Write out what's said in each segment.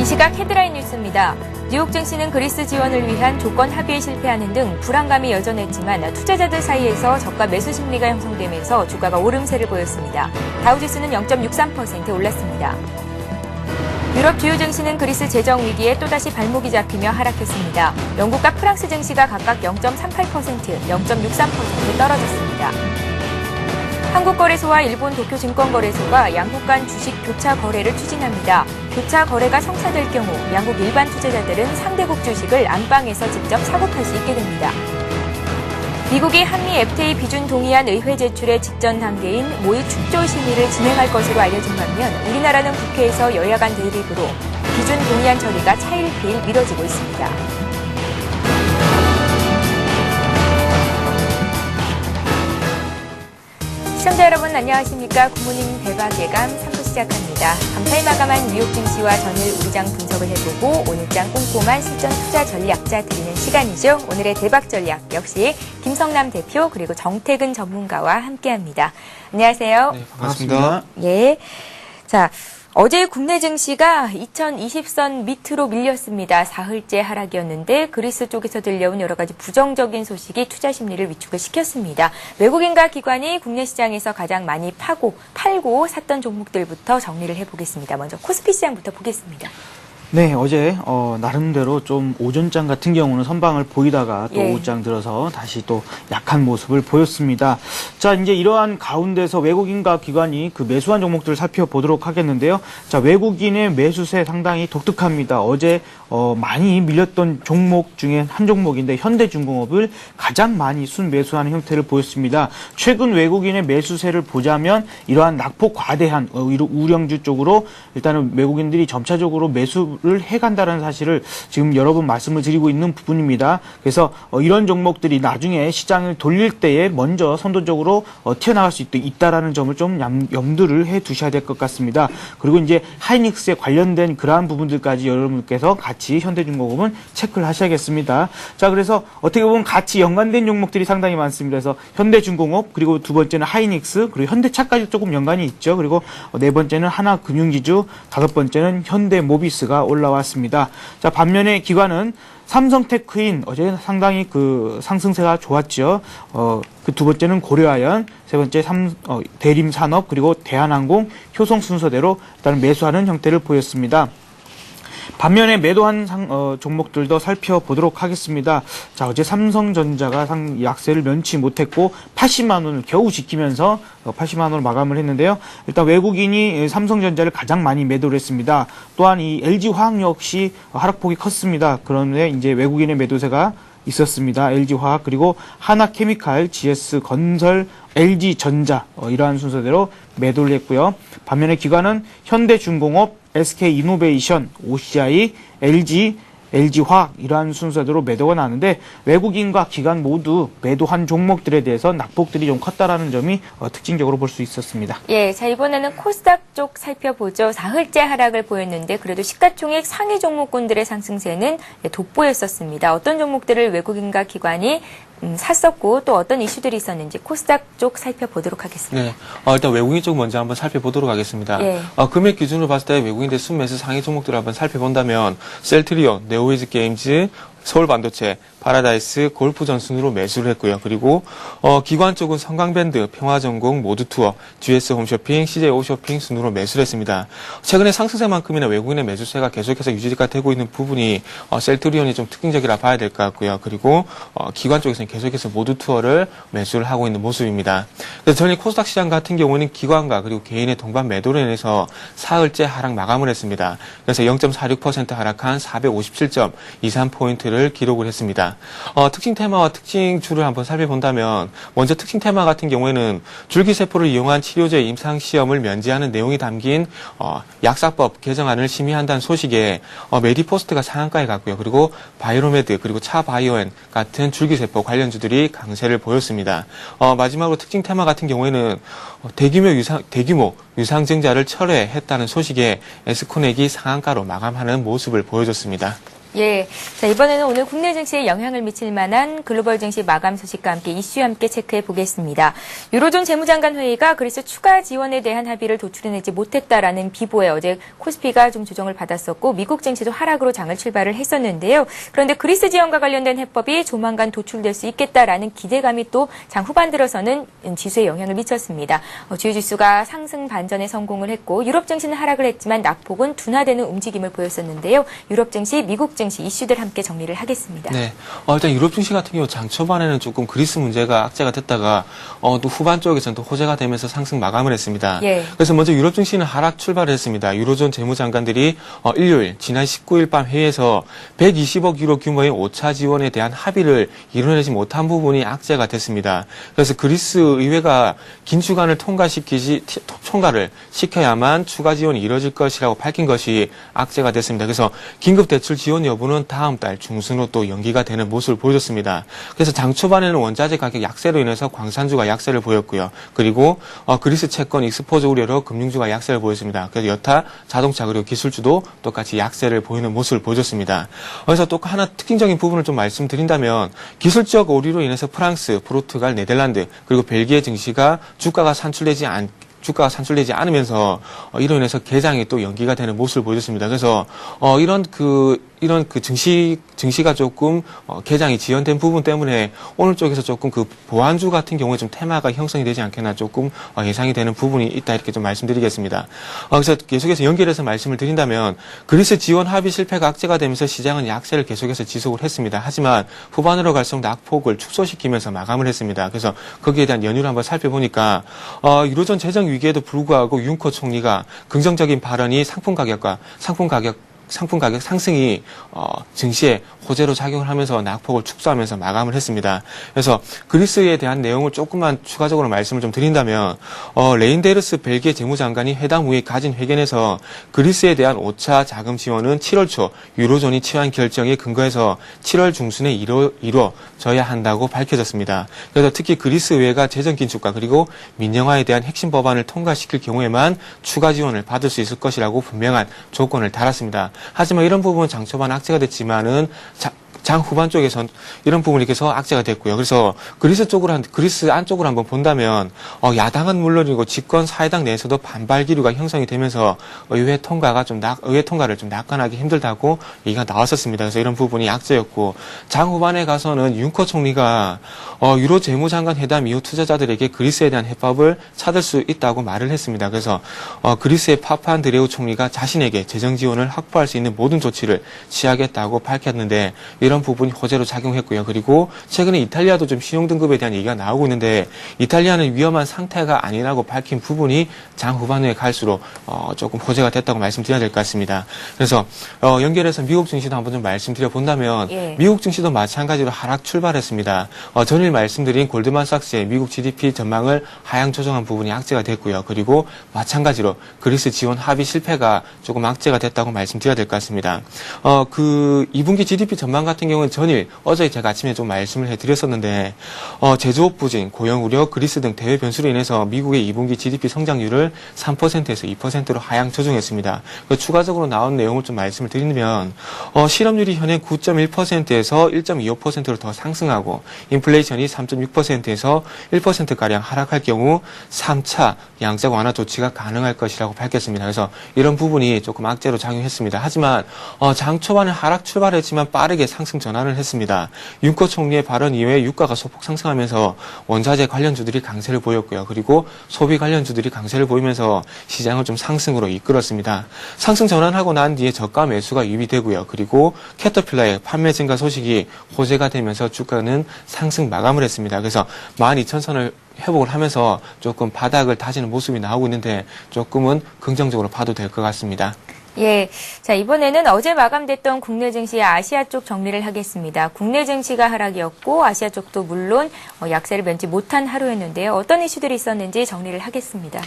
이 시각 헤드라인 뉴스입니다. 뉴욕 증시는 그리스 지원을 위한 조건 합의에 실패하는 등 불안감이 여전했지만 투자자들 사이에서 저가 매수 심리가 형성되면서 주가가 오름세를 보였습니다. 다우지수는 0.63% 올랐습니다. 유럽 주요 증시는 그리스 재정 위기에 또다시 발목이 잡히며 하락했습니다. 영국과 프랑스 증시가 각각 0.38%, 0.63% 떨어졌습니다. 한국거래소와 일본 도쿄증권거래소가 양국 간 주식 교차 거래를 추진합니다. 교차 거래가 성사될 경우 양국 일반 투자자들은 상대국 주식을 안방에서 직접 사고 팔 수 있게 됩니다. 미국이 한미 FTA 비준 동의안 의회 제출의 직전 단계인 모의 축조 심의를 진행할 것으로 알려진 반면 우리나라는 국회에서 여야 간 대립으로 비준 동의안 처리가 차일피일 미뤄지고 있습니다. 시청자 여러분 안녕하십니까. 굿모닝 대박 예감 3부 시작합니다. 감사히 마감한 뉴욕 증시와 전일 우리장 분석을 해보고 오늘장 꼼꼼한 실전 투자 전략자 드리는 시간이죠. 오늘의 대박 전략 역시 김성남 대표 그리고 정태근 전문가와 함께합니다. 안녕하세요. 네, 반갑습니다. 예. 자. 어제 국내 증시가 2020선 밑으로 밀렸습니다. 사흘째 하락이었는데 그리스 쪽에서 들려온 여러 가지 부정적인 소식이 투자 심리를 위축을 시켰습니다. 외국인과 기관이 국내 시장에서 가장 많이 팔고 샀던 종목들부터 정리를 해보겠습니다. 먼저 코스피 시장부터 보겠습니다. 네, 어제 나름대로 좀 오전장 같은 경우는 선방을 보이다가 또 오후장 들어서 다시 또 약한 모습을 보였습니다. 자, 이제 이러한 가운데서 외국인과 기관이 그 매수한 종목들을 살펴보도록 하겠는데요. 자, 외국인의 매수세 상당히 독특합니다. 어제 많이 밀렸던 종목 중에 한 종목인데 현대중공업을 가장 많이 순매수하는 형태를 보였습니다. 최근 외국인의 매수세를 보자면 이러한 낙폭 과대한 우량주 쪽으로 일단은 외국인들이 점차적으로 매수를 해간다는 사실을 지금 여러 번 말씀을 드리고 있는 부분입니다. 그래서 이런 종목들이 나중에 시장을 돌릴 때에 먼저 선도적으로 튀어나갈 수 있다라는 점을 좀 염두를 해 두셔야 될 것 같습니다. 그리고 이제 하이닉스에 관련된 그러한 부분들까지 여러분께서 같이 현대중공업은 체크를 하셔야겠습니다. 자, 그래서 어떻게 보면 같이 연관된 종목들이 상당히 많습니다. 그래서 현대중공업, 그리고 두 번째는 하이닉스, 그리고 현대차까지 조금 연관이 있죠. 그리고 네 번째는 하나금융지주, 다섯 번째는 현대모비스가 올라왔습니다. 자, 반면에 기관은 삼성테크인 어제 상당히 그 상승세가 좋았죠. 그 두 번째는 고려아연, 세 번째 대림산업, 그리고 대한항공, 효성 순서대로 일단 매수하는 형태를 보였습니다. 반면에 매도한 종목들도 살펴보도록 하겠습니다. 자, 어제 삼성전자가 약세를 면치 못했고 80만 원을 겨우 지키면서 80만 원으로 마감을 했는데요. 일단 외국인이 삼성전자를 가장 많이 매도를 했습니다. 또한 이 LG화학 역시 하락폭이 컸습니다. 그런데 이제 외국인의 매도세가 있었습니다. LG화학, 그리고 하나케미칼, GS건설, LG전자 이러한 순서대로 매도를 했고요. 반면에 기관은 현대중공업, SK이노베이션, OCI, LG화학 이러한 순서대로 매도가 나는데 외국인과 기관 모두 매도한 종목들에 대해서 낙폭들이 좀 컸다라는 점이 특징적으로 볼 수 있었습니다. 예, 자 이번에는 코스닥 쪽 살펴보죠. 사흘째 하락을 보였는데 그래도 시가총액 상위 종목군들의 상승세는 돋보였었습니다. 어떤 종목들을 외국인과 기관이 샀었고 또 어떤 이슈들이 있었는지 코스닥 쪽 살펴보도록 하겠습니다. 네, 일단 외국인 쪽 먼저 한번 살펴보도록 하겠습니다. 예. 금액 기준으로 봤을 때 외국인들 순매수 상위 종목들을 한번 살펴본다면 셀트리온, 네오위즈 게임즈, 서울반도체, 파라다이스, 골프전 순으로 매수를 했고요. 그리고 기관 쪽은 성강밴드, 평화전공, 모두투어, GS 홈쇼핑, CJ 오쇼핑 순으로 매수를 했습니다. 최근에 상승세만큼이나 외국인의 매수세가 계속해서 유지가 되고 있는 부분이 셀트리온이 좀 특징적이라 봐야 될 것 같고요. 그리고 기관 쪽에서는 계속해서 모두투어를 매수를 하고 있는 모습입니다. 그래서 전일 코스닥 시장 같은 경우는 기관과 그리고 개인의 동반 매도로 인해서 사흘째 하락 마감을 했습니다. 그래서 0.46% 하락한 457.23포인트를 기록을 했습니다. 특징 테마와 특징 주를 한번 살펴본다면 먼저 특징 테마 같은 경우에는 줄기세포를 이용한 치료제 임상시험을 면제하는 내용이 담긴 약사법 개정안을 심의한다는 소식에 메디포스트가 상한가에 갔고요. 그리고 바이로메드 그리고 차바이오엔 같은 줄기세포 관련주들이 강세를 보였습니다. 마지막으로 특징 테마 같은 경우에는 대규모 유상증자를 철회했다는 소식에 에스코넥이 상한가로 마감하는 모습을 보여줬습니다. 예. 자, 이번에는 오늘 국내 증시에 영향을 미칠 만한 글로벌 증시 마감 소식과 함께 이슈와 함께 체크해 보겠습니다. 유로존 재무장관 회의가 그리스 추가 지원에 대한 합의를 도출해내지 못했다라는 비보에 어제 코스피가 좀 조정을 받았었고 미국 증시도 하락으로 장을 출발을 했었는데요. 그런데 그리스 지원과 관련된 해법이 조만간 도출될 수 있겠다라는 기대감이 또 장 후반 들어서는 지수에 영향을 미쳤습니다. 주요 지수가 상승 반전에 성공을 했고 유럽 증시는 하락을 했지만 낙폭은 둔화되는 움직임을 보였었는데요. 유럽 증시, 미국 증시 이슈들 함께 정리를 하겠습니다. 네. 일단 유럽 증시 같은 경우 장 초반에는 조금 그리스 문제가 악재가 됐다가 또 후반 쪽에서는 또 호재가 되면서 상승 마감을 했습니다. 예. 그래서 먼저 유럽 증시는 하락 출발을 했습니다. 유로존 재무장관들이 일요일 지난 19일 밤 회의에서 120억 유로 규모의 5차 지원에 대한 합의를 이뤄내지 못한 부분이 악재가 됐습니다. 그래서 그리스 의회가 긴축안을 통과를 시켜야만 추가 지원이 이뤄질 것이라고 밝힌 것이 악재가 됐습니다. 그래서 긴급 대출 지원 여부는 다음 달 중순으로 또 연기가 되는 모습을 보여줬습니다. 그래서 장 초반에는 원자재 가격 약세로 인해서 광산주가 약세를 보였고요. 그리고 그리스 채권 익스포저 우려로 금융주가 약세를 보였습니다. 그래서 여타 자동차 그리고 기술주도 똑같이 약세를 보이는 모습을 보여줬습니다. 그래서 또 하나 특징적인 부분을 좀 말씀드린다면 기술적 오류로 인해서 프랑스, 포르투갈, 네덜란드 그리고 벨기에 증시가 주가가 산출되지 않으면서 이로 인해서 개장이 또 연기가 되는 모습을 보여줬습니다. 그래서 이런 증시가 조금 개장이 지연된 부분 때문에 오늘 쪽에서 조금 그 보안주 같은 경우에 좀 테마가 형성이 되지 않겠나 조금 예상이 되는 부분이 있다 이렇게 좀 말씀드리겠습니다. 그래서 계속해서 연결해서 말씀을 드린다면 그리스 지원 합의 실패가 악재가 되면서 시장은 약세를 계속해서 지속을 했습니다. 하지만 후반으로 갈수록 낙폭을 축소시키면서 마감을 했습니다. 그래서 거기에 대한 연유를 한번 살펴보니까 유로존 재정 위기에도 불구하고 윤커 총리가 긍정적인 발언이 상품 가격 상승이 증시에 호재로 작용을 하면서 낙폭을 축소하면서 마감을 했습니다. 그래서 그리스에 대한 내용을 조금만 추가적으로 말씀을 좀 드린다면 레인데르스 벨기에 재무장관이 회담 후에 가진 회견에서 그리스에 대한 5차 자금 지원은 7월 초 유로존이 취한 결정에 근거해서 7월 중순에 이루어져야 한다고 밝혀졌습니다. 그래서 특히 그리스 의회가 재정 긴축과 그리고 민영화에 대한 핵심 법안을 통과시킬 경우에만 추가 지원을 받을 수 있을 것이라고 분명한 조건을 달았습니다. 하지만 이런 부분은 장 초반 악재가 됐지만은 장 후반 쪽에선 이런 부분이 계속 악재가 됐고요. 그래서 그리스 안쪽으로 한번 본다면 야당은 물론이고 집권 사회당 내에서도 반발 기류가 형성이 되면서 의회 통과를 좀 낙관하기 힘들다고 얘기가 나왔었습니다. 그래서 이런 부분이 악재였고 장 후반에 가서는 윤커 총리가 유로 재무장관 회담 이후 투자자들에게 그리스에 대한 해법을 찾을 수 있다고 말을 했습니다. 그래서 그리스의 파판드레우 총리가 자신에게 재정 지원을 확보할 수 있는 모든 조치를 취하겠다고 밝혔는데 이런 부분이 호재로 작용했고요. 그리고 최근에 이탈리아도 좀 신용등급에 대한 얘기가 나오고 있는데 이탈리아는 위험한 상태가 아니라고 밝힌 부분이 장 후반에 갈수록 조금 호재가 됐다고 말씀드려야 될 것 같습니다. 그래서 연결해서 미국 증시도 한번 좀 말씀드려 본다면 미국 증시도 마찬가지로 하락 출발했습니다. 전일 말씀드린 골드만삭스의 미국 GDP 전망을 하향 조정한 부분이 악재가 됐고요. 그리고 마찬가지로 그리스 지원 합의 실패가 조금 악재가 됐다고 말씀드려야 될 것 같습니다. 그 2분기 GDP 전망 같은 경우는 전일 어제 제가 아침에 좀 말씀을 해드렸었는데 제조업 부진, 고용 우려, 그리스 등 대외 변수로 인해서 미국의 2분기 GDP 성장률을 3%에서 2%로 하향 조정했습니다. 추가적으로 나온 내용을 좀 말씀을 드리면 실업률이 현행 9.1%에서 1.25%로 더 상승하고 인플레이션이 3.6%에서 1%가량 하락할 경우 3차 양적 완화 조치가 가능할 것이라고 밝혔습니다. 그래서 이런 부분이 조금 악재로 작용했습니다. 하지만 장 초반에 하락 출발했지만 빠르게 상승 전환을 했습니다. 윤커 총리의 발언 이후에 유가가 소폭 상승하면서 원자재 관련주들이 강세를 보였고요. 그리고 소비 관련주들이 강세를 보이면서 시장을 좀 상승으로 이끌었습니다. 상승 전환하고 난 뒤에 저가 매수가 유입되고요. 그리고 캐터필러의 판매 증가 소식이 호재가 되면서 주가는 상승 마감을 했습니다. 그래서 12,000선을 회복을 하면서 조금 바닥을 다지는 모습이 나오고 있는데 조금은 긍정적으로 봐도 될 것 같습니다. 예. 자, 이번에는 어제 마감됐던 국내 증시 아시아 쪽 정리를 하겠습니다. 국내 증시가 하락이었고 아시아 쪽도 물론 약세를 면치 못한 하루였는데요. 어떤 이슈들이 있었는지 정리를 하겠습니다.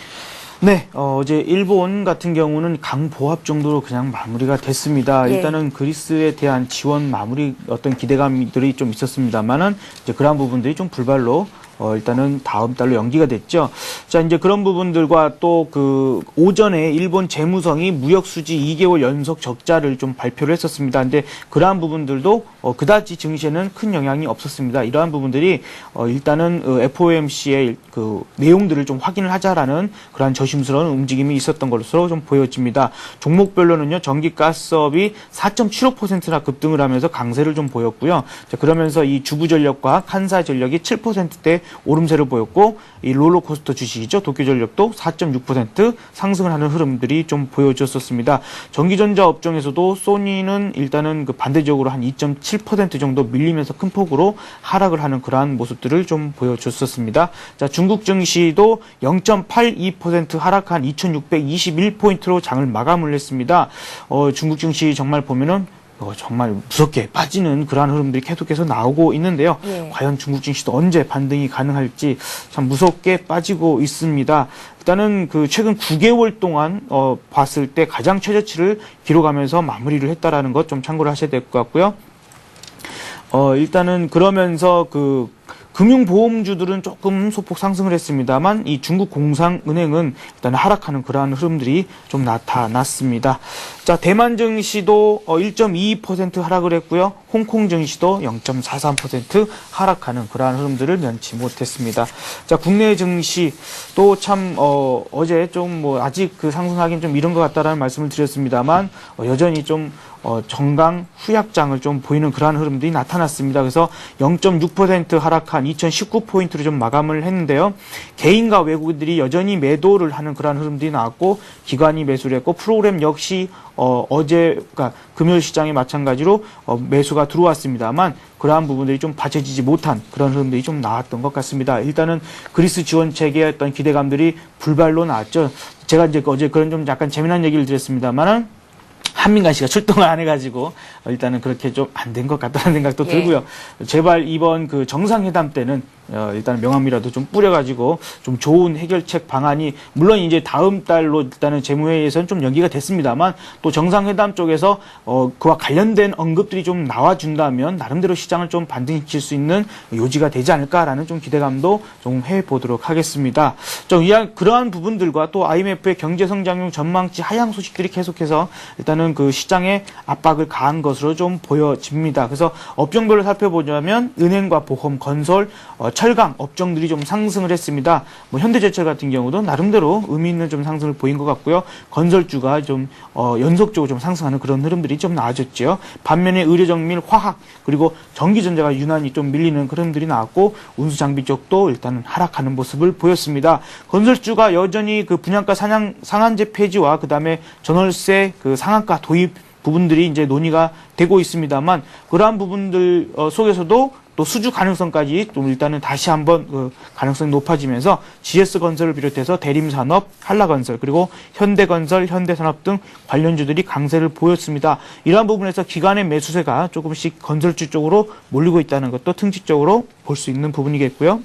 네, 어제 일본 같은 경우는 강보합 정도로 그냥 마무리가 됐습니다. 일단은 그리스에 대한 지원 마무리 어떤 기대감들이 좀 있었습니다만은 이제 그러한 부분들이 좀 불발로 일단은 다음 달로 연기가 됐죠. 자, 이제 그런 부분들과 또 그 오전에 일본 재무성이 무역 수지 2개월 연속 적자를 좀 발표를 했었습니다. 근데 그러한 부분들도 그다지 증시에는 큰 영향이 없었습니다. 이러한 부분들이 일단은 FOMC의 그 내용들을 좀 확인을 하자라는 그러한 조심스러운 움직임이 있었던 것으로 좀 보여집니다. 종목별로는요, 전기가스업이 4.75%나 급등을 하면서 강세를 좀 보였고요. 자, 그러면서 이 주부전력과 칸사전력이 7%대 오름세를 보였고, 이 롤러코스터 주식이죠, 도쿄전력도 4.6% 상승을 하는 흐름들이 좀 보여졌었습니다. 전기전자 업종에서도 소니는 일단은 그 반대적으로 한 2.7% 정도 밀리면서 큰 폭으로 하락을 하는 그러한 모습들을 좀 보여줬었습니다. 자, 중국 증시도 0.82% 하락한 2,621포인트로 장을 마감을 했습니다. 중국 증시 정말 보면은 정말 무섭게 빠지는 그러한 흐름들이 계속해서 나오고 있는데요. 예. 과연 중국 증시도 언제 반등이 가능할지 참 무섭게 빠지고 있습니다. 일단은 그 최근 9개월 동안 봤을 때 가장 최저치를 기록하면서 마무리를 했다라는 것 좀 참고를 하셔야 될 것 같고요. 일단은 그러면서 그 금융보험주들은 조금 소폭 상승을 했습니다만 이 중국 공상은행은 일단 하락하는 그러한 흐름들이 좀 나타났습니다. 자, 대만 증시도 1.22% 하락을 했고요. 홍콩 증시도 0.43% 하락하는 그러한 흐름들을 면치 못했습니다. 자, 국내 증시도 참 어제 좀 뭐 아직 그 상승하기는 좀 이른 것 같다라는 말씀을 드렸습니다만 여전히 좀 정강 후약장을 좀 보이는 그러한 흐름들이 나타났습니다. 그래서 0.6% 하락한 2019포인트로 좀 마감을 했는데요. 개인과 외국인들이 여전히 매도를 하는 그러한 흐름들이 나왔고, 기관이 매수를 했고, 프로그램 역시 어제, 그러니까 금요일 시장에 마찬가지로 매수가 들어왔습니다만, 그러한 부분들이 좀 받쳐지지 못한 그런 흐름들이 좀 나왔던 것 같습니다. 일단은 그리스 지원책의 어떤 기대감들이 불발로 나왔죠. 제가 이제 어제 그런 좀 약간 재미난 얘기를 드렸습니다만은, 한민관 씨가 출동을 안 해가지고 일단은 그렇게 좀 안 된 것 같다는 생각도 들고요. 제발 이번 그 정상회담 때는 일단 명함이라도 좀 뿌려가지고 좀 좋은 해결책 방안이, 물론 이제 다음 달로 일단은 재무회의에서는 좀 연기가 됐습니다만 또 정상회담 쪽에서 그와 관련된 언급들이 좀 나와준다면 나름대로 시장을 좀 반등시킬 수 있는 요지가 되지 않을까라는 좀 기대감도 좀 해보도록 하겠습니다. 좀 그러한 부분들과 또 IMF의 경제성장률 전망치 하향 소식들이 계속해서 일단은 그 시장에 압박을 가한 것으로 좀 보여집니다. 그래서 업종별로 살펴보자면 은행과 보험, 건설, 철강 업종들이 좀 상승을 했습니다. 뭐 현대제철 같은 경우도 나름대로 의미 있는 좀 상승을 보인 것 같고요. 건설주가 좀 연속적으로 좀 상승하는 그런 흐름들이 좀 나아졌죠. 반면에 의료정밀, 화학 그리고 전기전자가 유난히 좀 밀리는 그런 흐름들이 나왔고, 운수장비 쪽도 일단은 하락하는 모습을 보였습니다. 건설주가 여전히 그 분양가 상한제 폐지와 그다음에 전월세 그 상한가 도입 부분들이 이제 논의가 되고 있습니다만, 그러한 부분들 속에서도 또 수주 가능성까지 좀 일단은 다시 한번 그 가능성이 높아지면서 GS건설을 비롯해서 대림산업, 한라건설, 그리고 현대건설, 현대산업 등 관련주들이 강세를 보였습니다. 이러한 부분에서 기관의 매수세가 조금씩 건설주 쪽으로 몰리고 있다는 것도 특징적으로 볼 수 있는 부분이겠고요.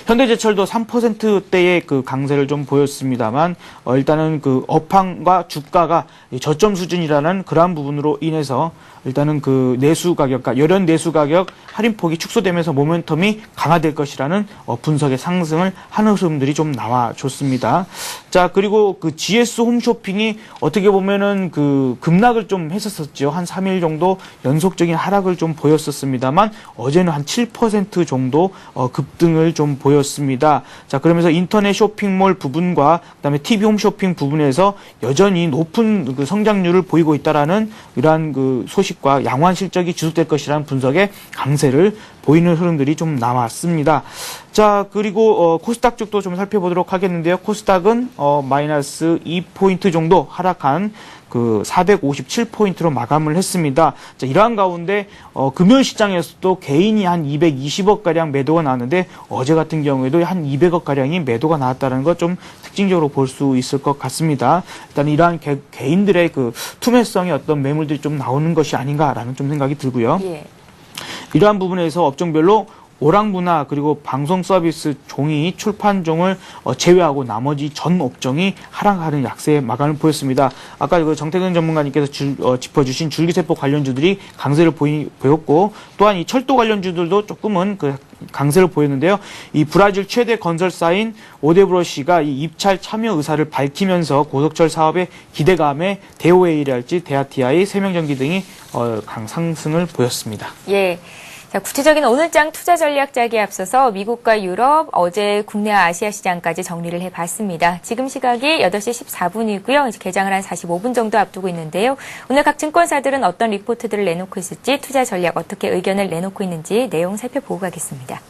현대제철도 3%대의 그 강세를 좀 보였습니다만, 일단은 그 업황과 주가가 저점 수준이라는 그러한 부분으로 인해서 일단은 그 내수 가격, 그러니까 열연 내수 가격 할인폭이 축소되면서 모멘텀이 강화될 것이라는 분석의 상승을 하는 흐름들이 좀 나와줬습니다. 자, 그리고 그 GS 홈쇼핑이 어떻게 보면은 그 급락을 좀 했었었죠. 한 3일 정도 연속적인 하락을 좀 보였었습니다만, 어제는 한 7% 정도 급등을 좀 보였습니다. 자, 그러면서 인터넷 쇼핑몰 부분과 그다음에 TV 홈쇼핑 부분에서 여전히 높은 그 성장률을 보이고 있다라는 이러한 그 소식과 양호한 실적이 지속될 것이라는 분석의 강세를 보이는 흐름들이 좀 나왔습니다. 자, 그리고 코스닥 쪽도 좀 살펴보도록 하겠는데요. 코스닥은 마이너스 2포인트 정도 하락한 그 457포인트로 마감을 했습니다. 자, 이러한 가운데 금요일 시장에서도 개인이 한 220억 가량 매도가 나왔는데, 어제 같은 경우에도 한 200억 가량이 매도가 나왔다는 것 좀 특징적으로 볼 수 있을 것 같습니다. 일단 이러한 개인들의 그 투매성의 어떤 매물들이 좀 나오는 것이 아닌가라는 좀 생각이 들고요. 예. 이러한 부분에서 업종별로 오락문화 그리고 방송 서비스 종이 출판종을 제외하고 나머지 전 업종이 하락하는 약세의 마감을 보였습니다. 아까 그 정태근 전문가님께서 짚어주신 줄기세포 관련주들이 강세를 보였고 또한 이 철도 관련주들도 조금은 그 강세를 보였는데요. 이 브라질 최대 건설사인 오데브로시가 이 입찰 참여 의사를 밝히면서 고속철 사업의 기대감에 대오에이랄지 데아티아이, 세명전기 등이 강상승을 보였습니다. 예. 자, 구체적인 오늘장 투자 전략 짜기에 앞서서 미국과 유럽, 어제 국내와 아시아 시장까지 정리를 해봤습니다. 지금 시각이 8시 14분이고요. 이제 개장을 한 45분 정도 앞두고 있는데요. 오늘 각 증권사들은 어떤 리포트들을 내놓고 있을지, 투자 전략 어떻게 의견을 내놓고 있는지 내용 살펴보고 가겠습니다.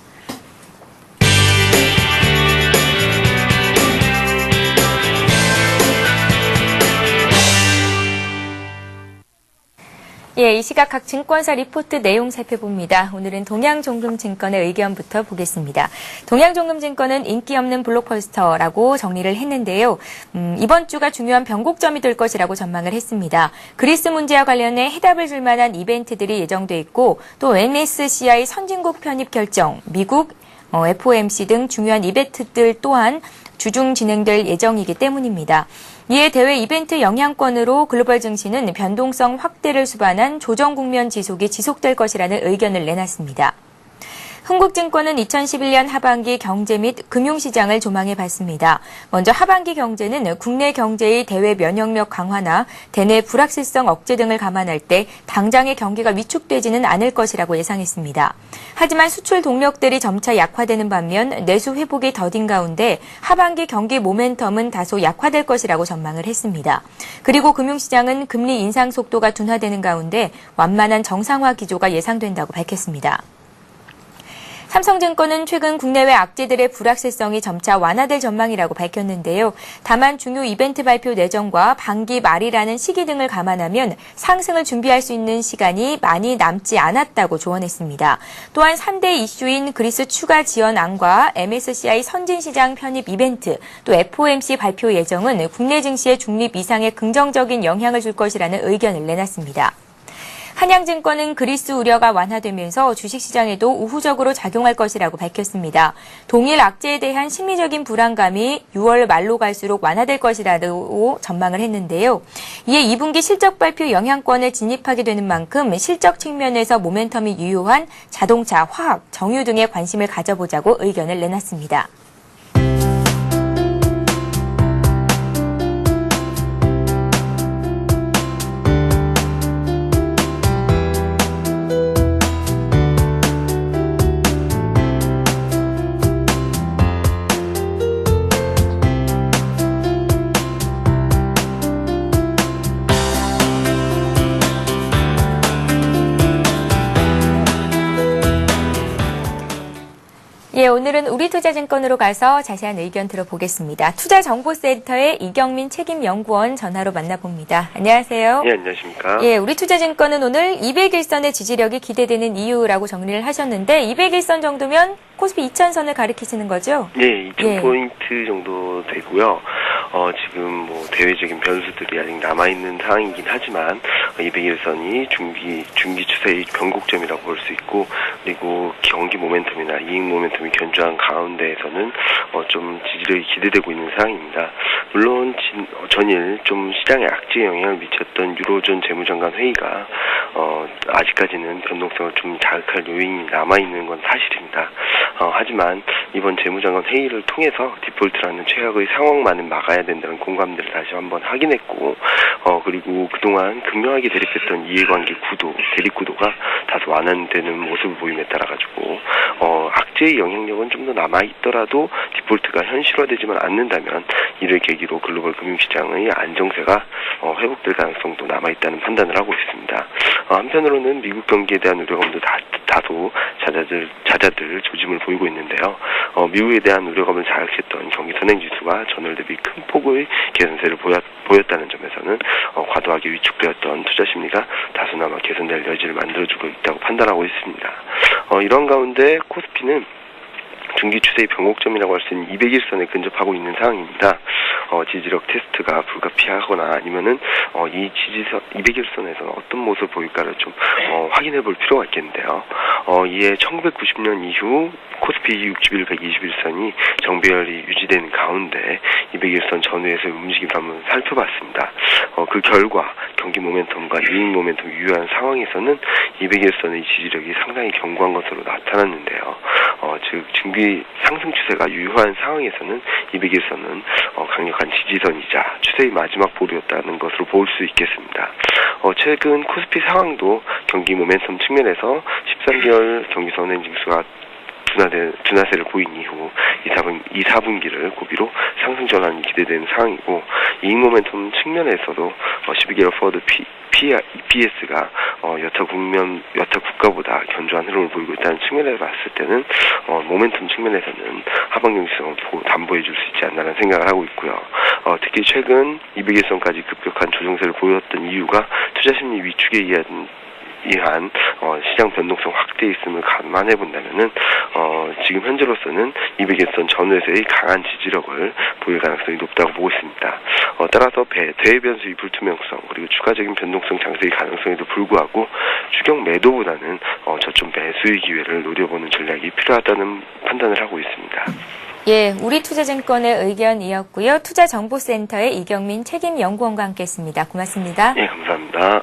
예, 이 시각 각 증권사 리포트 내용 살펴봅니다. 오늘은 동양종금증권의 의견부터 보겠습니다. 동양종금증권은 인기 없는 블록버스터라고 정리를 했는데요. 이번 주가 중요한 변곡점이 될 것이라고 전망을 했습니다. 그리스 문제와 관련해 해답을 줄 만한 이벤트들이 예정돼 있고 또 MSCI 선진국 편입 결정, 미국, FOMC 등 중요한 이벤트들 또한 주중 진행될 예정이기 때문입니다. 이에 대외 이벤트 영향권으로 글로벌 증시는 변동성 확대를 수반한 조정 국면 지속이 지속될 것이라는 의견을 내놨습니다. 흥국증권은 2011년 하반기 경제 및 금융시장을 조망해봤습니다. 먼저 하반기 경제는 국내 경제의 대외 면역력 강화나 대내 불확실성 억제 등을 감안할 때 당장의 경기가 위축되지는 않을 것이라고 예상했습니다. 하지만 수출 동력들이 점차 약화되는 반면 내수 회복이 더딘 가운데 하반기 경기 모멘텀은 다소 약화될 것이라고 전망을 했습니다. 그리고 금융시장은 금리 인상 속도가 둔화되는 가운데 완만한 정상화 기조가 예상된다고 밝혔습니다. 삼성증권은 최근 국내외 악재들의 불확실성이 점차 완화될 전망이라고 밝혔는데요. 다만 중요 이벤트 발표 내정과 반기 말이라는 시기 등을 감안하면 상승을 준비할 수 있는 시간이 많이 남지 않았다고 조언했습니다. 또한 3대 이슈인 그리스 추가 지원안과 MSCI 선진시장 편입 이벤트, 또 FOMC 발표 예정은 국내 증시의 중립 이상의 긍정적인 영향을 줄 것이라는 의견을 내놨습니다. 한양증권은 그리스 우려가 완화되면서 주식시장에도 우호적으로 작용할 것이라고 밝혔습니다. 동일 악재에 대한 심리적인 불안감이 6월 말로 갈수록 완화될 것이라고 전망을 했는데요. 이에 2분기 실적 발표 영향권에 진입하게 되는 만큼 실적 측면에서 모멘텀이 유효한 자동차, 화학, 정유 등에 관심을 가져보자고 의견을 내놨습니다. 예, 오늘은 우리투자증권으로 가서 자세한 의견 들어보겠습니다. 투자정보센터의 이경민 책임연구원 전화로 만나봅니다. 안녕하세요. 예, 안녕하십니까. 예, 우리투자증권은 오늘 200일선의 지지력이 기대되는 이유라고 정리를 하셨는데 200일선 정도면 코스피 2000선을 가리키시는 거죠? 예, 2000포인트 정도 되고요. 지금 뭐 대외적인 변수들이 아직 남아있는 상황이긴 하지만 200일선이 중기 추세의 변곡점이라고 볼 수 있고, 그리고 경기 모멘텀이나 이익 모멘텀이 견조한 가운데에서는 좀 지지력이 기대되고 있는 상황입니다. 물론 전일 좀 시장에 악재 영향을 미쳤던 유로존 재무장관 회의가 아직까지는 변동성을 좀 자극할 요인이 남아있는 건 사실입니다. 하지만 이번 재무장관 회의를 통해서 디폴트라는 최악의 상황만은 막아야 된다는 공감대를 다시 한번 확인했고, 그리고 그동안 극명하게 대립했던 이해관계 구도, 대립구도가 다소 완화되는 모습을 보임에 따라가지고 악재의 영향력은 좀 더 남아있더라도 디폴트가 현실화되지만 않는다면 이를 계기로 글로벌 금융시장의 안정세가 회복될 가능성도 남아있다는 판단을 하고 있습니다. 한편으로는 미국 경기에 대한 우려감도 다소 잦아들 조짐을 보이고 있는데요. 미국에 대한 우려감을 자극했던 경기 선행지수가 전월 대비 큰 폭의 개선세를 보였다는 점에서는 과도하게 위축되었던 투자 심리가 다소나마 개선될 여지를 만들어주고 있다고 판단하고 있습니다. 이런 가운데 코스피는 중기 추세의 변곡점이라고 할 수 있는 200일선에 근접하고 있는 상황입니다. 지지력 테스트가 불가피하거나 아니면은 이 지지선 200일선에서는 어떤 모습을 보일까를 좀 확인해 볼 필요가 있겠는데요. 이에 1990년 이후 코스피 60일과 21선이 정배열이 유지되는 가운데 200일선 전후에서의 움직임을 한번 살펴봤습니다. 그 결과 경기 모멘텀과 이익 모멘텀 유효한 상황에서는 200일선의 지지력이 상당히 견고한 것으로 나타났는데요. 즉 중기 상승 추세가 유효한 상황에서는 200일선은 강력한 지지선이자 추세의 마지막 보루였다는 것으로 볼 수 있겠습니다. 최근 코스피 상황도 경기 모멘텀 측면에서 13개월 경기 선행 징수가 둔화세를 보인 이후 2, 4분기를 고비로 상승 전환이 기대되는 상황이고, 이익 모멘텀 측면에서도 12개월 포워드 EPS가 여타 국가보다 견조한 흐름을 보이고 있다는 측면에서 봤을 때는 모멘텀 측면에서는 하방 경직성을 담보해 줄 수 있지 않나라는 생각을 하고 있고요. 특히 최근 200일선까지 급격한 조정세를 보였던 이유가 투자심리 위축에 의한 시장 변동성 확대에 있음을 감안해 본다면은 지금 현재로서는 200일선 전후에서의 강한 지지력을 보일 가능성이 높다고 보고 있습니다. 따라서 대외 변수의 불투명성 그리고 추가적인 변동성 장세의 가능성에도 불구하고 추격 매도보다는 저점 매수의 기회를 노려보는 전략이 필요하다는 판단을 하고 있습니다. 예, 우리투자증권의 의견이었고요. 투자정보센터의 이경민 책임연구원과 함께했습니다. 고맙습니다. 예, 감사합니다.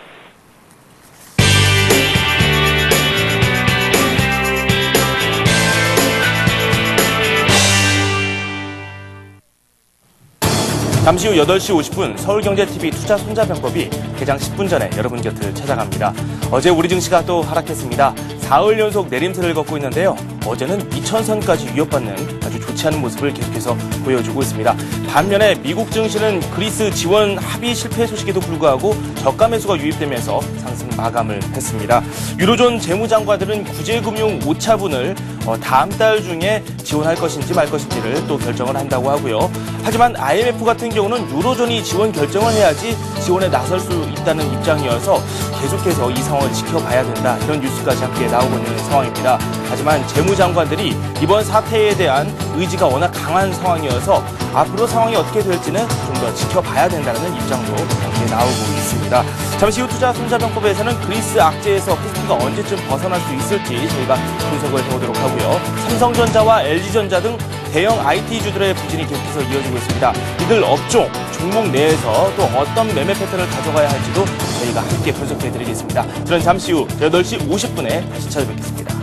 잠시 후 8시 50분 서울경제TV 투자 손자병법이 개장 10분 전에 여러분 곁을 찾아갑니다. 어제 우리 증시가 또 하락했습니다. 4흘 연속 내림세를 걷고 있는데요. 어제는 2000선까지 위협받는 아주 좋지 않은 모습을 계속해서 보여주고 있습니다. 반면에 미국 증시는 그리스 지원 합의 실패 소식에도 불구하고 저가 매수가 유입되면서 상승 마감을 했습니다. 유로존 재무장관들은 구제금융 5차분을 다음 달 중에 지원할 것인지 말 것인지를 또 결정을 한다고 하고요. 하지만 IMF 같은 경우는 유로존이 지원 결정을 해야지 지원에 나설 수 있다는 입장이어서 계속해서 이 상황을 지켜봐야 된다, 이런 뉴스까지 함께 나오고 있는 상황입니다. 하지만 재무장관들이 이번 사태에 대한 의지가 워낙 강한 상황이어서 앞으로 상황이 어떻게 될지는 좀 더 지켜봐야 된다는 입장도 함께 나오고 있습니다. 잠시 후 투자 손자병법에서는 그리스 악재에서 코스피가 언제쯤 벗어날 수 있을지 저희가 분석을 해보도록 하고요. 삼성전자와 LG전자 등 대형 IT주들의 부진이 계속해서 이어지고 있습니다. 이들 업종, 종목 내에서 또 어떤 매매 패턴을 가져가야 할지도 저희가 함께 분석해드리겠습니다. 저는 잠시 후 8시 50분에 다시 찾아뵙겠습니다.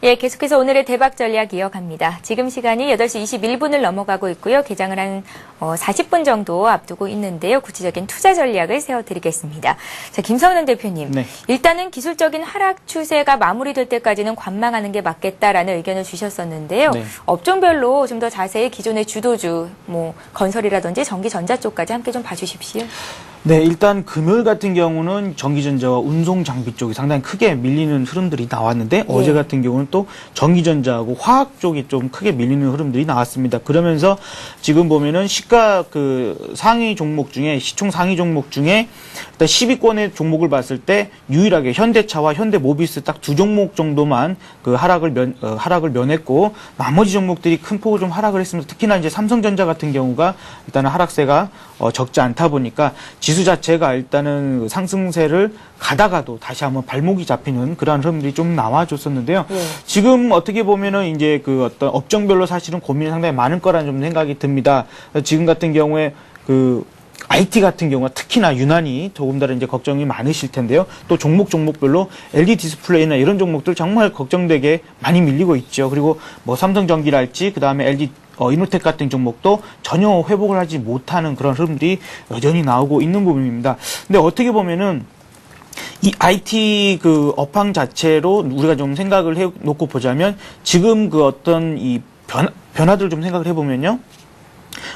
예, 계속해서 오늘의 대박 전략 이어갑니다. 지금 시간이 8시 21분을 넘어가고 있고요. 개장을 한 40분 정도 앞두고 있는데요. 구체적인 투자 전략을 세워드리겠습니다. 자, 김성현 대표님. 네. 일단은 기술적인 하락 추세가 마무리될 때까지는 관망하는 게 맞겠다라는 의견을 주셨었는데요. 네. 업종별로 좀 더 자세히 기존의 주도주, 건설이라든지 전기전자 쪽까지 함께 좀 봐주십시오. 네, 일단 금요일 같은 경우는 전기전자와 운송장비 쪽이 상당히 크게 밀리는 흐름들이 나왔는데 어제 같은 경우는 또 전기전자하고 화학 쪽이 좀 크게 밀리는 흐름들이 나왔습니다. 그러면서 지금 보면은 시가 상위 종목 중에 시총 상위 종목 중에 일단 10위권의 종목을 봤을 때 유일하게 현대차와 현대모비스 딱 두 종목 정도만 하락을 면했고 나머지 종목들이 큰 폭으로 좀 하락을 했습니다. 특히나 이제 삼성전자 같은 경우가 일단은 하락세가 적지 않다 보니까 지수 자체가 일단은 상승세를 가다가도 다시 한번 발목이 잡히는 그러한 흐름들이 좀 나와줬었는데요. 지금 어떻게 보면은 이제 어떤 업종별로 사실은 고민이 상당히 많을 거라는 좀 생각이 듭니다. 지금 같은 경우에 IT 같은 경우가 특히나 유난히 더군다나 이제 걱정이 많으실 텐데요. 또 종목별로 LED 디스플레이나 이런 종목들 정말 걱정되게 많이 밀리고 있죠. 그리고 삼성전기랄지 그다음에 LG 이노텍 같은 종목도 전혀 회복을 하지 못하는 그런 흐름들이 여전히 나오고 있는 부분입니다. 근데 어떻게 보면은 이 IT 업황 자체로 우리가 좀 생각을 해놓고 보자면 지금 어떤 이 변화들을 좀 생각을 해보면요.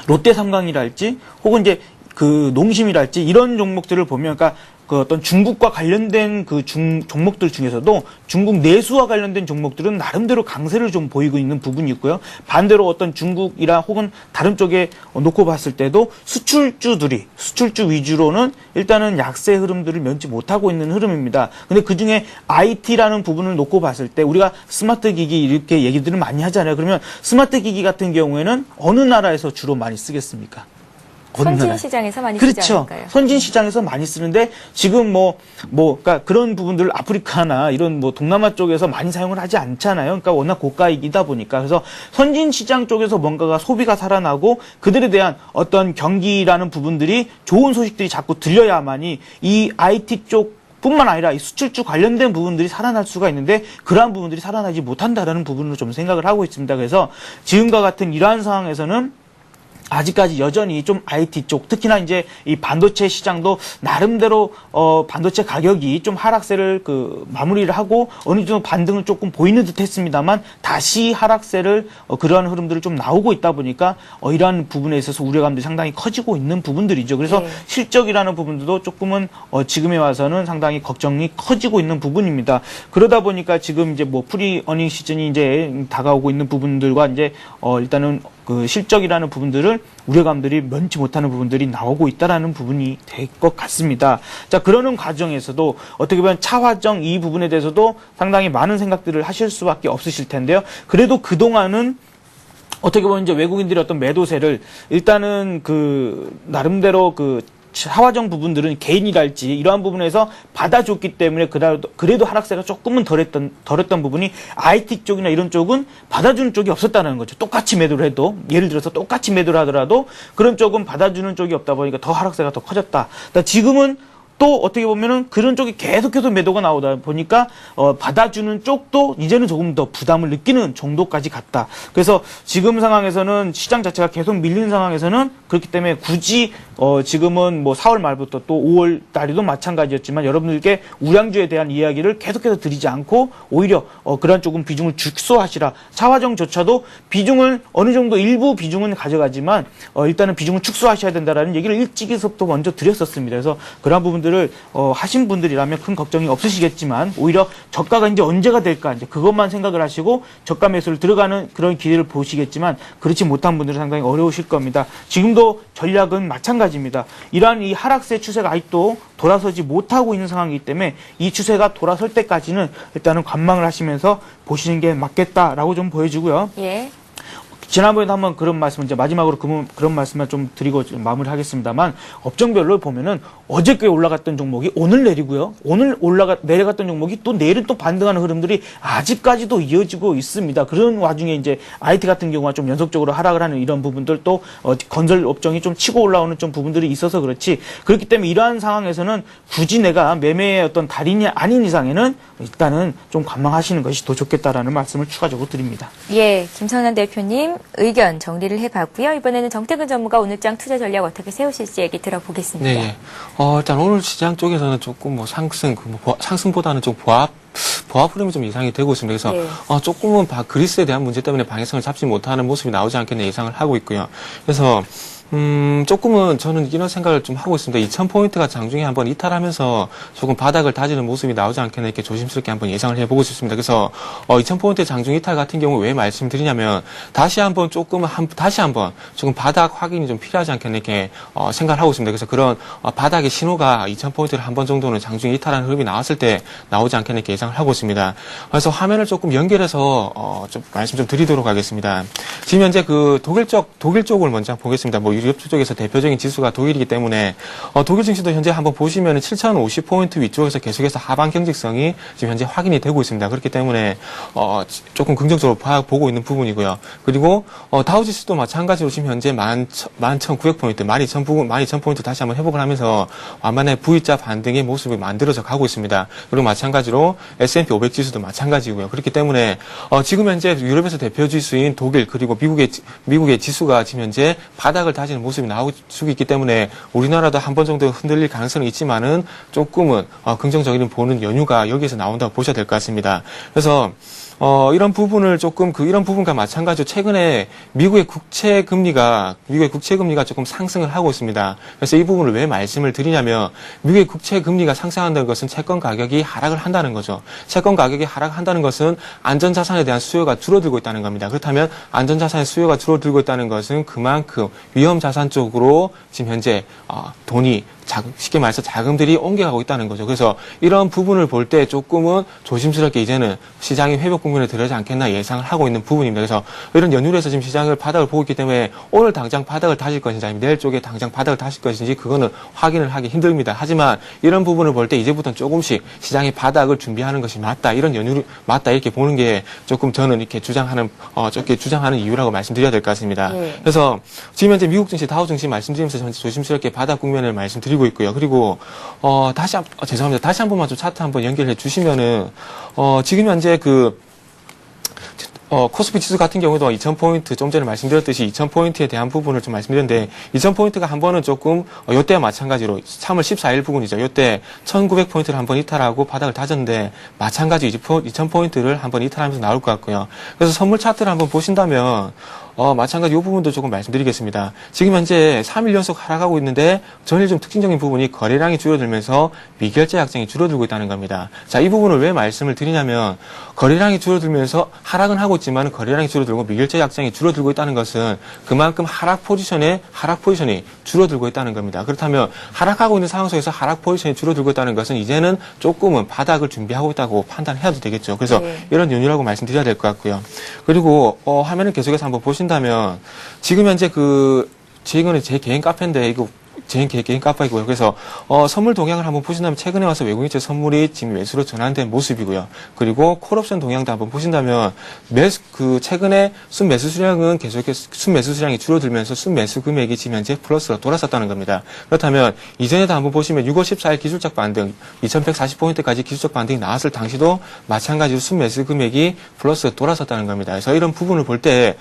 롯데삼강이랄지 혹은 이제 그 농심이랄지 이런 종목들을 보면, 그러니까 그 어떤 중국과 관련된 그 종목들 중에서도 중국 내수와 관련된 종목들은 나름대로 강세를 좀 보이고 있는 부분이 있고요. 반대로 어떤 중국이나 혹은 다른 쪽에 놓고 봤을 때도 수출주 위주로는 일단은 약세 흐름들을 면치 못하고 있는 흐름입니다. 근데 그 중에 IT라는 부분을 놓고 봤을 때 우리가 스마트 기기 이렇게 얘기들을 많이 하잖아요. 그러면 스마트 기기 같은 경우에는 어느 나라에서 주로 많이 쓰겠습니까? 선진 시장에서 많이 쓰지 그렇죠. 않을까요? 선진 시장에서 많이 쓰는데 지금 그러니까 그런 부분들 아프리카나 이런 동남아 쪽에서 많이 사용을 하지 않잖아요. 그러니까 워낙 고가이다 보니까. 그래서 선진 시장 쪽에서 뭔가가 소비가 살아나고 그들에 대한 어떤 경기라는 부분들이 좋은 소식들이 자꾸 들려야만이 이 IT 쪽 뿐만 아니라 이 수출주 관련된 부분들이 살아날 수가 있는데 그러한 부분들이 살아나지 못한다라는 부분으로 좀 생각을 하고 있습니다. 그래서 지금과 같은 이러한 상황에서는 아직까지 여전히 좀 IT 쪽, 특히나 이제 이 반도체 시장도 나름대로 반도체 가격이 좀 하락세를 마무리를 하고 어느 정도 반등을 조금 보이는 듯 했습니다만 다시 하락세를 그러한 흐름들이 좀 나오고 있다 보니까 이러한 부분에 있어서 우려감들이 상당히 커지고 있는 부분들이죠. 그래서 실적이라는 부분들도 조금은 지금에 와서는 상당히 걱정이 커지고 있는 부분입니다. 그러다 보니까 지금 이제 프리 어닝 시즌이 이제 다가오고 있는 부분들과 이제 일단은 그 실적이라는 부분들을 우려감들이 면치 못하는 부분들이 나오고 있다라는 부분이 될 것 같습니다. 자, 그러는 과정에서도 어떻게 보면 차화정 이 부분에 대해서도 상당히 많은 생각들을 하실 수밖에 없으실 텐데요. 그래도 그동안은 어떻게 보면 이제 외국인들의 어떤 매도세를 일단은 나름대로 하화정 부분들은 개인이랄지 이러한 부분에서 받아줬기 때문에 그래도 하락세가 조금은 덜했던 부분이 IT 쪽이나 이런 쪽은 받아주는 쪽이 없었다는 거죠. 똑같이 매도를 해도 예를 들어서 똑같이 매도를 하더라도 그런 쪽은 받아주는 쪽이 없다 보니까 더 하락세가 더 커졌다. 그러니까 지금은 또 어떻게 보면은 그런 쪽이 계속해서 매도가 나오다 보니까 받아주는 쪽도 이제는 조금 더 부담을 느끼는 정도까지 갔다. 그래서 지금 상황에서는 시장 자체가 계속 밀리는 상황에서는 그렇기 때문에 굳이 지금은 4월 말부터 또 5월 달에도 마찬가지였지만 여러분들께 우량주에 대한 이야기를 계속해서 드리지 않고 오히려 그런 조금 비중을 축소하시라. 차화정조차도 비중을 어느 정도 일부 비중은 가져가지만 일단은 비중을 축소하셔야 된다라는 얘기를 일찍에서부터 먼저 드렸었습니다. 그래서 그런 부분들 하신 분들이라면 큰 걱정이 없으시겠지만 오히려 저가가 이제 언제가 될까 이제 그것만 생각을 하시고 저가 매수를 들어가는 그런 기회를 보시겠지만 그렇지 못한 분들은 상당히 어려우실 겁니다. 지금도 전략은 마찬가지입니다. 이러한 이 하락세 추세가 아직도 돌아서지 못하고 있는 상황이기 때문에 이 추세가 돌아설 때까지는 일단은 관망을 하시면서 보시는 게 맞겠다라고 좀 보여지고요. 예. 지난번에도 한번 그런 말씀을 이제 마지막으로 그런 말씀을 좀 드리고 마무리하겠습니다.만 업종별로 보면은 어저께 올라갔던 종목이 오늘 내리고요. 오늘 내려갔던 종목이 또 내일은 또 반등하는 흐름들이 아직까지도 이어지고 있습니다. 그런 와중에 이제 IT 같은 경우가 좀 연속적으로 하락을 하는 이런 부분들 또 건설 업종이 좀 치고 올라오는 좀 부분들이 있어서 그렇지. 그렇기 때문에 이러한 상황에서는 굳이 내가 매매의 어떤 달인이 아닌 이상에는 일단은 좀 관망하시는 것이 더 좋겠다라는 말씀을 추가적으로 드립니다. 예, 김성남 대표님 의견 정리를 해봤고요. 이번에는 정태근 전무가 오늘장 투자 전략 어떻게 세우실지 얘기 들어보겠습니다. 네. 일단 오늘 시장 쪽에서는 조금 상승보다는 좀 보합 흐름이 좀 예상이 되고 있습니다. 그래서 조금은 그리스에 대한 문제 때문에 방향성을 잡지 못하는 모습이 나오지 않겠나 예상을 하고 있고요. 그래서 조금은 저는 이런 생각을 좀 하고 있습니다. 2000포인트가 장중에 한번 이탈하면서 조금 바닥을 다지는 모습이 나오지 않겠나 이렇게 조심스럽게 한번 예상을 해보고 싶습니다. 그래서 2000포인트 장중 이탈 같은 경우 왜 말씀드리냐면 다시 한번 조금 바닥 확인이 좀 필요하지 않겠나 이렇게 생각을 하고 있습니다. 그래서 그런 바닥의 신호가 2000포인트를 한 번 정도는 장중에 이탈하는 흐름이 나왔을 때 나오지 않겠나 이렇게 예상을 하고 있습니다. 그래서 화면을 조금 연결해서 좀 말씀 좀 드리도록 하겠습니다. 지금 현재 독일 쪽을 먼저 보겠습니다. 유럽 쪽에서 대표적인 지수가 독일이기 때문에 독일 증시도 현재 한번 보시면 7050포인트 위쪽에서 계속해서 하방 경직성이 지금 현재 확인이 되고 있습니다. 그렇기 때문에 조금 긍정적으로 보고 있는 부분이고요. 그리고 다우지수도 마찬가지로 지금 현재 11,900포인트, 12,000포인트 다시 한번 회복을 하면서 완만의 V자 반등의 모습이 만들어져 가고 있습니다. 그리고 마찬가지로 S&P 500 지수도 마찬가지고요. 그렇기 때문에 지금 현재 유럽에서 대표 지수인 독일 그리고 미국의 지수가 지금 현재 바닥을 다지는 모습이 나올 수 있기 때문에 우리나라도 한 번 정도 흔들릴 가능성은 있지만은 조금은 긍정적인 보는 연유가 여기에서 나온다고 보셔야 될 것 같습니다. 그래서 이런 부분을 조금 이런 부분과 마찬가지로 최근에 미국의 국채 금리가 조금 상승을 하고 있습니다. 그래서 이 부분을 왜 말씀을 드리냐면 미국의 국채 금리가 상승한다는 것은 채권 가격이 하락을 한다는 거죠. 채권 가격이 하락한다는 것은 안전자산에 대한 수요가 줄어들고 있다는 겁니다. 그렇다면 안전자산의 수요가 줄어들고 있다는 것은 그만큼 위험자산 쪽으로 지금 현재 돈이 쉽게 말해서 자금들이 옮겨가고 있다는 거죠. 그래서 이런 부분을 볼 때 조금은 조심스럽게 이제는 시장이 회복 국면에 들어가지 않겠나 예상을 하고 있는 부분입니다. 그래서 이런 연휴에서 지금 시장을 바닥을 보고 있기 때문에 오늘 당장 바닥을 다실 것인지 아니면 내일 쪽에 당장 바닥을 다실 것인지 그거는 확인을 하기 힘듭니다. 하지만 이런 부분을 볼 때 이제부터는 조금씩 시장이 바닥을 준비하는 것이 맞다. 이런 연휴를 맞다. 이렇게 보는 게 조금 저는 이렇게 주장하는 이유라고 말씀드려야 될 것 같습니다. 그래서 지금 현재 미국 증시, 다우 증시 말씀드리면서 조심스럽게 바닥 국면을 말씀드리고 있고요. 그리고 다시 한 번만 좀 차트 한번 연결해 주시면은 지금 현재 코스피 지수 같은 경우도 2000포인트, 좀 전에 말씀드렸듯이 2000포인트에 대한 부분을 좀 말씀드렸는데, 2000포인트가 한 번은 조금, 요때와 마찬가지로 3월 14일 부분이죠. 요때 1900포인트를 한 번 이탈하고 바닥을 다졌는데, 마찬가지 2000포인트를 한 번 이탈하면서 나올 것 같고요. 그래서 선물 차트를 한번 보신다면, 마찬가지 이 부분도 조금 말씀드리겠습니다. 지금 현재 3일 연속 하락하고 있는데 전일 좀 특징적인 부분이 거래량이 줄어들면서 미결제 약정이 줄어들고 있다는 겁니다. 자, 이 부분을 왜 말씀을 드리냐면 거래량이 줄어들면서 하락은 하고 있지만 거래량이 줄어들고 미결제 약정이 줄어들고 있다는 것은 그만큼 하락 포지션이 줄어들고 있다는 겁니다. 그렇다면 하락하고 있는 상황 속에서 하락 포지션이 줄어들고 있다는 것은 이제는 조금은 바닥을 준비하고 있다고 판단해도 되겠죠. 그래서 이런 연유라고 말씀드려야 될 것 같고요. 그리고 화면을 계속해서 한번 보신다면 지금 현재 이거는 제 개인 카페인데 이거 제 개인 카페이고요. 그래서 선물 동향을 한번 보신다면 최근에 와서 외국인 쪽 선물이 지금 매수로 전환된 모습이고요. 그리고 콜옵션 동향도 한번 보신다면 최근에 순매수 수량이 줄어들면서 순매수 금액이 지금 현재 플러스로 돌아섰다는 겁니다. 그렇다면 이전에도 한번 보시면 6월 14일 기술적 반등 2140포인트까지 기술적 반등이 나왔을 당시도 마찬가지로 순매수 금액이 플러스로 돌아섰다는 겁니다. 그래서 이런 부분을 볼 때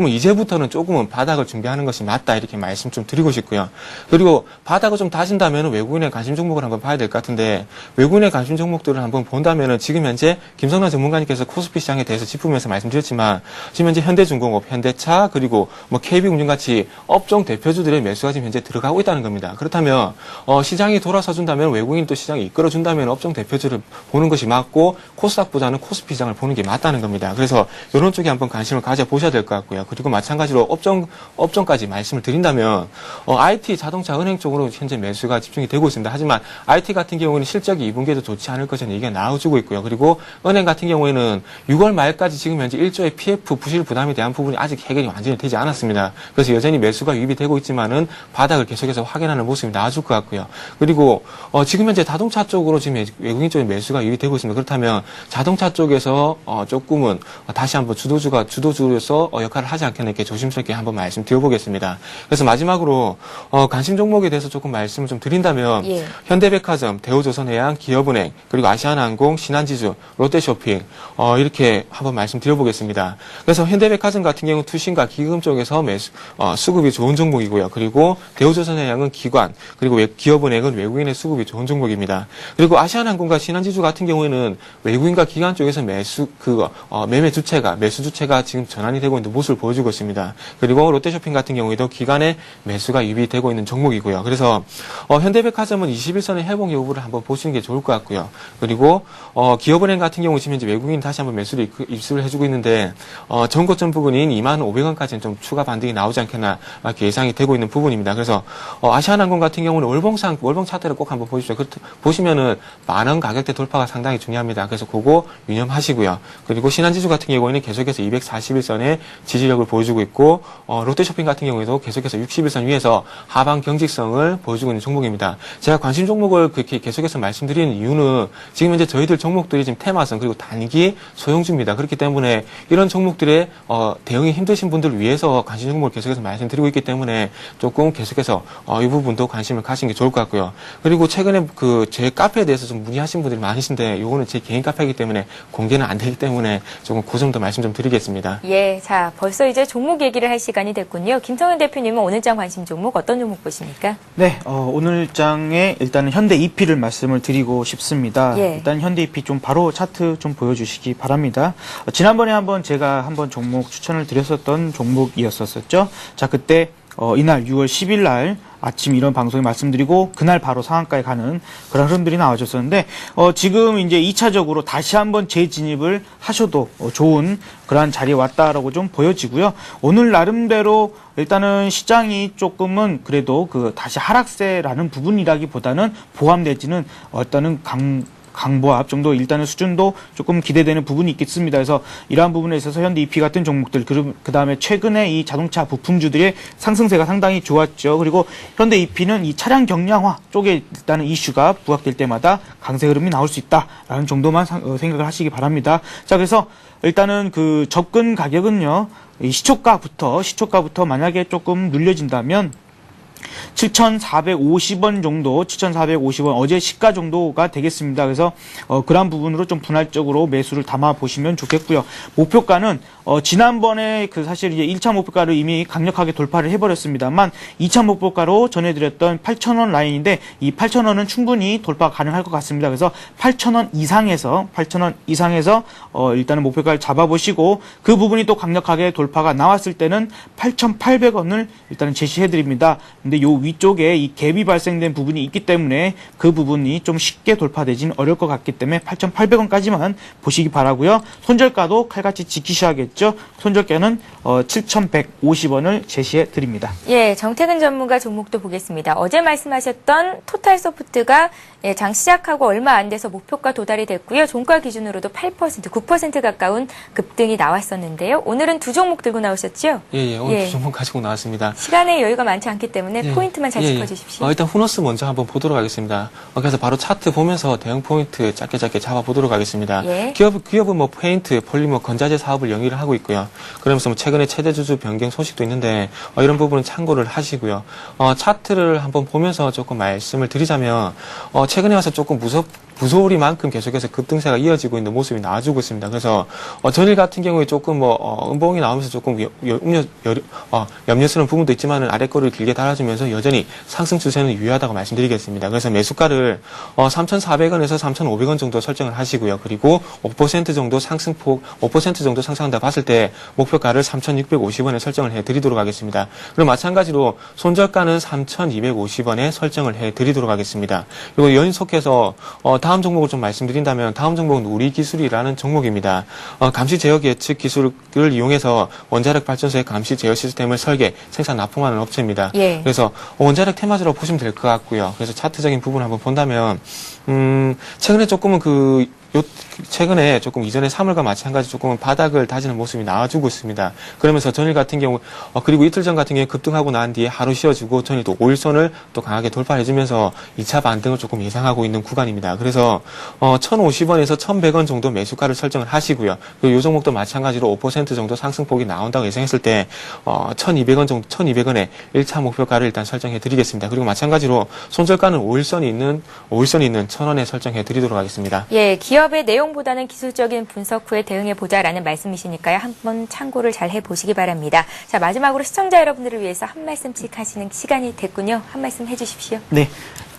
이제부터는 조금은 바닥을 준비하는 것이 맞다 이렇게 말씀 좀 드리고 싶고요. 그리고 바닥을 좀 다진다면 외국인의 관심 종목을 한번 봐야 될 것 같은데, 외국인의 관심 종목들을 한번 본다면 지금 현재 김성남 전문가님께서 코스피 시장에 대해서 짚으면서 말씀드렸지만 지금 현재 현대중공업, 현대차, 그리고 KB금융같이 업종 대표주들의 매수가 지금 현재 들어가고 있다는 겁니다. 그렇다면 시장이 돌아서 준다면 외국인이 또 시장이 이끌어 준다면 업종 대표주를 보는 것이 맞고 코스닥보다는 코스피 시장을 보는 게 맞다는 겁니다. 그래서 이런 쪽에 한번 관심을 가져보셔야 될 것 같고요. 그리고 마찬가지로 업종까지 말씀을 드린다면 IT, 자동차, 은행 쪽으로 현재 매수가 집중이 되고 있습니다. 하지만 IT 같은 경우는 실적이 2분기에도 좋지 않을 것이라는 얘기가 나와주고 있고요. 그리고 은행 같은 경우에는 6월 말까지 지금 현재 1조의 PF 부실 부담에 대한 부분이 아직 해결이 완전히 되지 않았습니다. 그래서 여전히 매수가 유입이 되고 있지만은 바닥을 계속해서 확인하는 모습이 나와줄 것 같고요. 그리고 지금 현재 자동차 쪽으로 지금 외국인 쪽에 매수가 유입이 되고 있습니다. 그렇다면 자동차 쪽에서 조금은 다시 한번 주도주로서 역할을 하지 않겠나 이렇게 조심스럽게 한번 말씀드려보겠습니다. 그래서 마지막으로 관심 종목에 대해서 조금 말씀을 좀 드린다면 현대백화점, 대우조선해양, 기업은행, 그리고 아시아나항공, 신한지주, 롯데쇼핑 이렇게 한번 말씀드려보겠습니다. 그래서 현대백화점 같은 경우 투신과 기금 쪽에서 수급이 좋은 종목이고요. 그리고 대우조선해양은 기관, 그리고 기업은행은 외국인의 수급이 좋은 종목입니다. 그리고 아시아나항공과 신한지주 같은 경우에는 외국인과 기관 쪽에서 매수 주체가 지금 전환이 되고 있는 모습을 보여주고 있습니다. 그리고 롯데쇼핑 같은 경우에도 기관의 매수가 유입이 되고 있는 종목이고요. 그래서 현대백화점은 21선의 회복 여부를 한번 보시는 게 좋을 것 같고요. 그리고 기업은행 같은 경우 지금 현재 외국인 다시 한번 매수를 입수를 해주고 있는데 전고점 부분인 25,500원까지는 좀 추가 반등이 나오지 않겠나 이렇게 예상이 되고 있는 부분입니다. 그래서 아시아나항공 같은 경우는 월봉 차트를 꼭 한번 보십시오. 보시면은 10,000원 가격대 돌파가 상당히 중요합니다. 그래서 그거 유념하시고요. 그리고 신한지주 같은 경우에는 계속해서 241선의 지지력을 보여주고 있고 롯데쇼핑 같은 경우에도 계속해서 61선 위에서 하방 경직성을 보여주고 있는 종목입니다. 제가 관심 종목을 그렇게 계속해서 말씀드리는 이유는 지금 현재 저희들 종목들이 지금 테마성 그리고 단기 소형주입니다. 그렇기 때문에 이런 종목들의 대응이 힘드신 분들을 위해서 관심 종목을 계속해서 말씀드리고 있기 때문에 조금 계속해서 이 부분도 관심을 가시는 게 좋을 것 같고요. 그리고 최근에 제 카페에 대해서 좀 문의하신 분들이 많으신데 이거는 제 개인 카페이기 때문에 공개는 안 되기 때문에 조금 그 점도 말씀 좀 드리겠습니다. 자 벌써 이제 종목 얘기를 할 시간이 됐군요. 김성현 대표님은 오늘장 관심 종목 어떤 종목 보시나요? 보십니까? 네, 오늘 장에 일단은 현대 EP를 말씀을 드리고 싶습니다. 예. 일단 현대 EP 좀 바로 차트 좀 보여주시기 바랍니다. 지난번에 제가 한번 종목 추천을 드렸었던 종목이었었죠. 자, 그때 이날 6월 10일 날 아침 이런 방송에 말씀드리고 그날 바로 상한가에 가는 그런 흐름들이 나와줬었는데 지금 이제 2차적으로 다시 한번 재진입을 하셔도 좋은 그러한 자리에 왔다라고 좀 보여지고요. 오늘 나름대로 일단은 시장이 조금은 그래도 그 다시 하락세라는 부분이라기보다는 보합 내지는 어떤 강보합 정도 일단은 수준도 조금 기대되는 부분이 있겠습니다. 그래서 이러한 부분에 있어서 현대 EP 같은 종목들 그 다음에 최근에 이 자동차 부품주들의 상승세가 상당히 좋았죠. 그리고 현대 EP는 이 차량 경량화 쪽에 일단은 이슈가 부각될 때마다 강세 흐름이 나올 수 있다라는 정도만 생각을 하시기 바랍니다. 자, 그래서 일단은 그 접근 가격은요, 이 시초가부터 만약에 조금 눌려진다면 7,450원 정도, 7,450원 어제 시가 정도가 되겠습니다. 그래서 그런 부분으로 좀 분할적으로 매수를 담아 보시면 좋겠고요. 목표가는 지난번에 그 사실 이제 1차 목표가를 이미 강력하게 돌파를 해버렸습니다만 2차 목표가로 전해드렸던 8,000원 라인인데 이 8,000원은 충분히 돌파 가능할 것 같습니다. 그래서 8,000원 이상에서 일단은 목표가를 잡아보시고 그 부분이 또 강력하게 돌파가 나왔을 때는 8,800원을 일단은 제시해드립니다. 근데 요 위쪽에 이 갭이 발생된 부분이 있기 때문에 그 부분이 좀 쉽게 돌파되지는 어려울 것 같기 때문에 8,800원까지만 보시기 바라고요. 손절가도 칼같이 지키셔야겠죠. 손절가는 7,150원을 제시해 드립니다. 예, 정태근 전문가 종목도 보겠습니다. 어제 말씀하셨던 토탈소프트가 장 시작하고 얼마 안 돼서 목표가 도달이 됐고요. 종가 기준으로도 8%, 9% 가까운 급등이 나왔었는데요. 오늘은 두 종목 들고 나오셨죠? 예, 오늘 두 종목 가지고 나왔습니다. 시간의 여유가 많지 않기 때문에 포인트만 잘 짚어주십시오. 일단 후너스 먼저 한번 보도록 하겠습니다. 그래서 바로 차트 보면서 대응 포인트 짧게 잡아보도록 하겠습니다. 예. 기업은 뭐 페인트, 폴리머, 건자재 사업을 영위를 하고 있고요. 그러면서 뭐 최근에 최대주주 변경 소식도 있는데 이런 부분은 참고를 하시고요. 차트를 한번 보면서 조금 말씀을 드리자면 최근에 와서 조금 무소리만큼 계속해서 급등세가 이어지고 있는 모습이 나와주고 있습니다. 그래서 전일 같은 경우에 조금 음봉이 나오면서 조금 염려스러운 부분도 있지만은 아래 거를 길게 달아주면서 여전히 상승 추세는 유효하다고 말씀드리겠습니다. 그래서 매수가를 3,400원에서 3,500원 정도 설정을 하시고요. 그리고 5% 정도 상승폭, 5% 정도 상승한다 봤을 때 목표가를 3,650원에 설정을 해드리도록 하겠습니다. 그리고 마찬가지로 손절가는 3,250원에 설정을 해드리도록 하겠습니다. 그리고 연속해서 다음 종목을 좀 말씀드린다면 다음 종목은 우리기술이라는 종목입니다. 감시 제어 예측 기술을 이용해서 원자력 발전소의 감시 제어 시스템을 설계, 생산, 납품하는 업체입니다. 예. 그래서 원자력 테마주라고 보시면 될 것 같고요. 그래서 차트적인 부분을 한번 본다면 최근에 조금은 최근에 조금 이전의 3월과 마찬가지 조금은 바닥을 다지는 모습이 나와주고 있습니다. 그러면서 전일 같은 경우 그리고 이틀 전 같은 경우에 급등하고 난 뒤에 하루 쉬어주고 전일 또 5일선을 또 강하게 돌파해주면서 2차 반등을 조금 예상하고 있는 구간입니다. 그래서 1,050원에서 1,100원 정도 매수가를 설정을 하시고요. 그리고 이 종목도 마찬가지로 5% 정도 상승폭이 나온다고 예상했을 때 1,200원 정도 1,200원에 1차 목표가를 일단 설정해 드리겠습니다. 그리고 마찬가지로 손절가는 5일선이 있는 1,000원에 설정해 드리도록 하겠습니다. 예, 기업의 내용보다는 기술적인 분석 후에 대응해보자라는 말씀이시니까요. 한번 참고를 잘 해보시기 바랍니다. 자, 마지막으로 시청자 여러분들을 위해서 한 말씀씩 하시는 시간이 됐군요. 한 말씀 해주십시오. 네.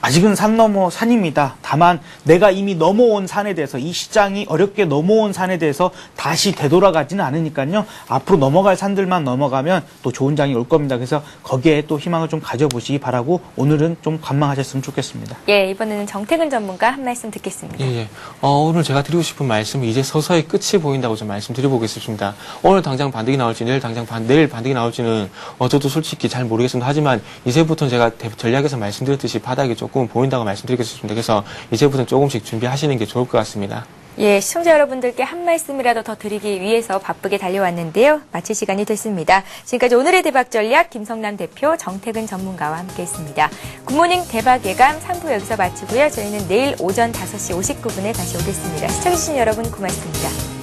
아직은 산 넘어 산입니다. 다만 내가 이미 넘어온 산에 대해서 이 시장이 어렵게 넘어온 산에 대해서 다시 되돌아가지는 않으니까요. 앞으로 넘어갈 산들만 넘어가면 또 좋은 장이 올 겁니다. 그래서 거기에 또 희망을 좀 가져보시기 바라고 오늘은 좀 관망하셨으면 좋겠습니다. 예, 이번에는 정태근 전문가 한 말씀 듣겠습니다. 예. 오늘 제가 드리고 싶은 말씀은 이제 서서히 끝이 보인다고 좀 말씀드려보겠습니다. 오늘 당장 반등이 나올지 내일 반등이 나올지는 저도 솔직히 잘 모르겠습니다. 하지만 이제부터는 제가 전략에서 말씀드렸듯이 바닥이 조금 보인다고 말씀드리겠습니다. 그래서 이제부터는 조금씩 준비하시는 게 좋을 것 같습니다. 예, 시청자 여러분들께 한 말씀이라도 더 드리기 위해서 바쁘게 달려왔는데요. 마칠 시간이 됐습니다. 지금까지 오늘의 대박 전략 김성남 대표, 정태근 전문가와 함께했습니다. 굿모닝 대박 예감 3부 여기서 마치고요. 저희는 내일 오전 5시 59분에 다시 오겠습니다. 시청해주신 여러분 고맙습니다.